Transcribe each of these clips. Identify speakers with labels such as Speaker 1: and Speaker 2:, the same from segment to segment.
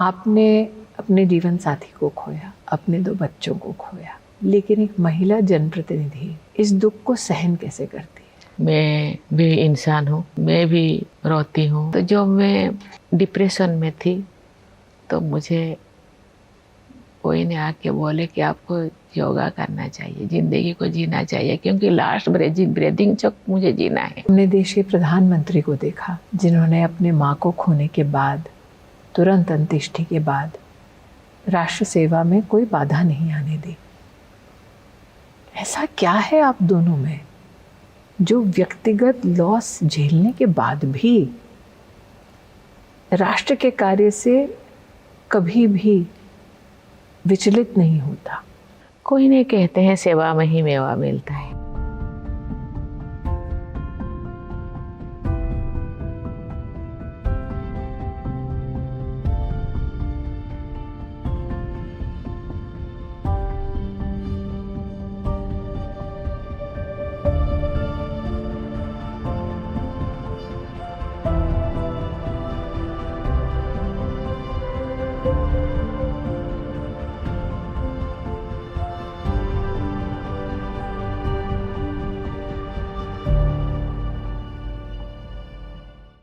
Speaker 1: आपने अपने जीवन साथी को खोया, अपने 2 बच्चों को खोया, लेकिन एक महिला जनप्रतिनिधि इस दुख को सहन कैसे करती है?
Speaker 2: मैं भी इंसान हूँ, मैं भी रोती हूँ। तो जब मैं डिप्रेशन में थी तो मुझे कोई ने आके बोले कि आपको योगा करना चाहिए, जिंदगी को जीना चाहिए, क्योंकि लास्ट ब्रीदिंग तक मुझे जीना है।
Speaker 1: हमने देश के प्रधानमंत्री को देखा जिन्होंने अपने माँ को खोने के बाद तुरंत अंत्येष्टि के बाद राष्ट्र सेवा में कोई बाधा नहीं आने दी। ऐसा क्या है आप दोनों में जो व्यक्तिगत लॉस झेलने के बाद भी राष्ट्र के कार्य से कभी भी विचलित नहीं होता?
Speaker 2: कोई नहीं, कहते हैं सेवा में ही मेवा मिलता है।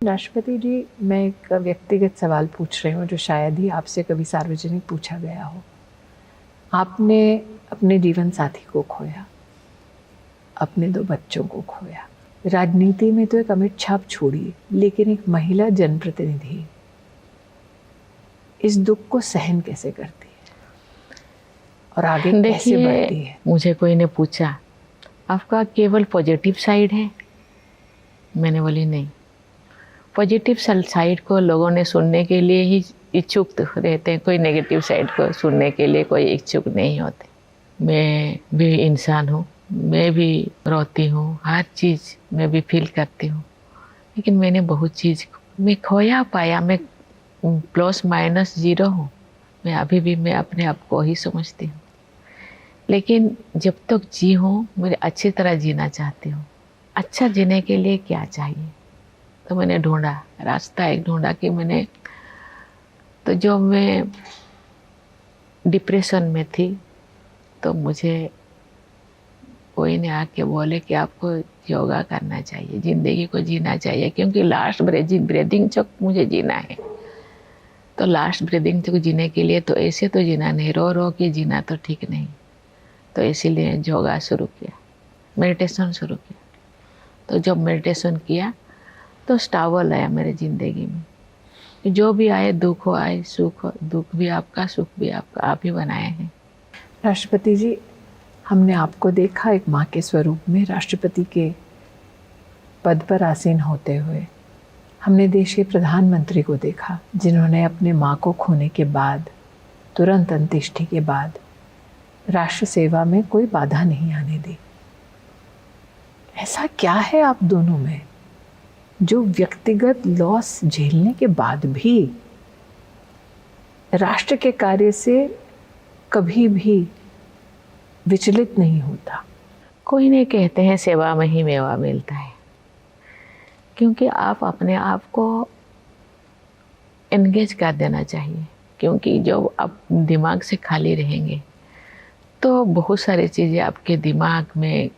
Speaker 1: राष्ट्रपति जी, मैं एक व्यक्तिगत सवाल पूछ रही हूँ जो शायद ही आपसे कभी सार्वजनिक पूछा गया हो। आपने अपने जीवन साथी को खोया, अपने 2 बच्चों को खोया। राजनीति में तो एक अमिट छाप छोड़ी, लेकिन एक महिला जनप्रतिनिधि इस दुख को सहन कैसे करती है और आगे कैसे बढ़ती है?
Speaker 2: मुझे कोई ने पूछा आपका केवल पॉजिटिव साइड है? मैंने बोली नहीं। पॉजिटिव साइड को लोगों ने सुनने के लिए ही इच्छुक रहते हैं, कोई नेगेटिव साइड को सुनने के लिए कोई इच्छुक नहीं होते। मैं भी इंसान हूँ, मैं भी रोती हूँ, हर चीज़ मैं भी फील करती हूँ, लेकिन मैंने बहुत चीज़ मैं खोया पाया। मैं प्लस माइनस 0 हूँ। मैं अभी भी मैं अपने आप को ही समझती हूँ, लेकिन जब तक जी हूँ मैं अच्छी तरह जीना चाहती हूँ। अच्छा जीने के लिए क्या चाहिए, तो मैंने ढूंढा रास्ता, एक ढूंढा कि मैंने तो जब मैं डिप्रेशन में थी तो मुझे कोई ने आके बोले कि आपको योगा करना चाहिए, ज़िंदगी को जीना चाहिए, क्योंकि लास्ट ब्रीदिंग तक मुझे जीना है। तो लास्ट ब्रीदिंग तक जीने के लिए तो ऐसे तो जीना नहीं, रो रो के जीना तो ठीक नहीं। तो इसीलिए योगा शुरू किया, मेडिटेशन शुरू किया। तो जब मेडिटेशन किया तो स्टावल आया मेरे ज़िंदगी में। जो भी आए, दुख हो आए, सुख हो, दुख भी आपका, सुख भी आपका, आप ही बनाए हैं।
Speaker 1: राष्ट्रपति जी, हमने आपको देखा एक माँ के स्वरूप में राष्ट्रपति के पद पर आसीन होते हुए। हमने देश के प्रधानमंत्री को देखा जिन्होंने अपने माँ को खोने के बाद तुरंत अंत्येष्टि के बाद राष्ट्र सेवा में कोई बाधा नहीं आने दी। ऐसा क्या है आप दोनों में जो व्यक्तिगत लॉस झेलने के बाद भी राष्ट्र के कार्य से कभी भी विचलित नहीं होता?
Speaker 2: कोई नहीं, कहते हैं सेवा में ही मेवा मिलता है, क्योंकि आप अपने आप को एंगेज कर देना चाहिए। क्योंकि जब आप दिमाग से खाली रहेंगे तो बहुत सारी चीज़ें आपके दिमाग में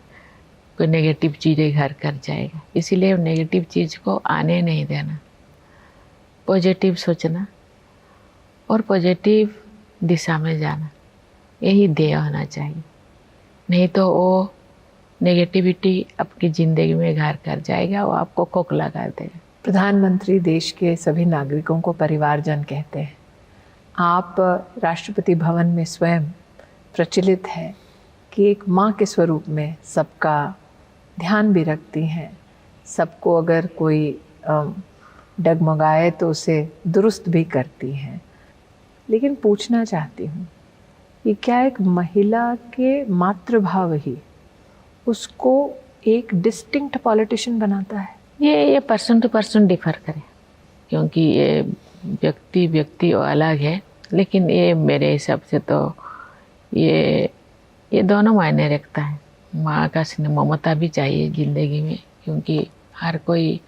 Speaker 2: कोई नेगेटिव चीज़ें घर कर जाएगा। इसीलिए नेगेटिव चीज़ को आने नहीं देना, पॉजिटिव सोचना और पॉजिटिव दिशा में जाना, यही ध्येय होना चाहिए। नहीं तो वो नेगेटिविटी आपकी ज़िंदगी में घर कर जाएगा, वो आपको खोखला कर देगा।
Speaker 1: प्रधानमंत्री देश के सभी नागरिकों को परिवारजन कहते हैं। आप राष्ट्रपति भवन में स्वयं प्रचलित है कि एक माँ के स्वरूप में सबका ध्यान भी रखती हैं, सबको अगर कोई डगमगाए तो उसे दुरुस्त भी करती हैं। लेकिन पूछना चाहती हूँ कि क्या एक महिला के मातृभाव ही उसको एक डिस्टिंक्ट पॉलिटिशियन बनाता है?
Speaker 2: ये पर्सन टू पर्सन डिफर करे, क्योंकि ये व्यक्ति अलग है, लेकिन ये मेरे हिसाब से तो ये दोनों मायने रखता है। माँ का स्नेह ममता भी चाहिए ज़िंदगी में, क्योंकि हर कोई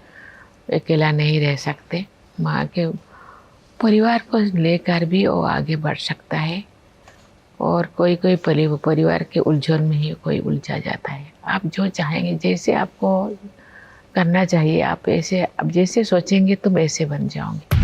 Speaker 2: अकेला नहीं रह सकते। माँ के परिवार को लेकर भी वो आगे बढ़ सकता है, और कोई कोई परिवार के उलझन में ही कोई उलझा जाता है। आप जो चाहेंगे, जैसे आपको करना चाहिए, आप ऐसे, आप जैसे सोचेंगे तुम ऐसे बन जाओगे।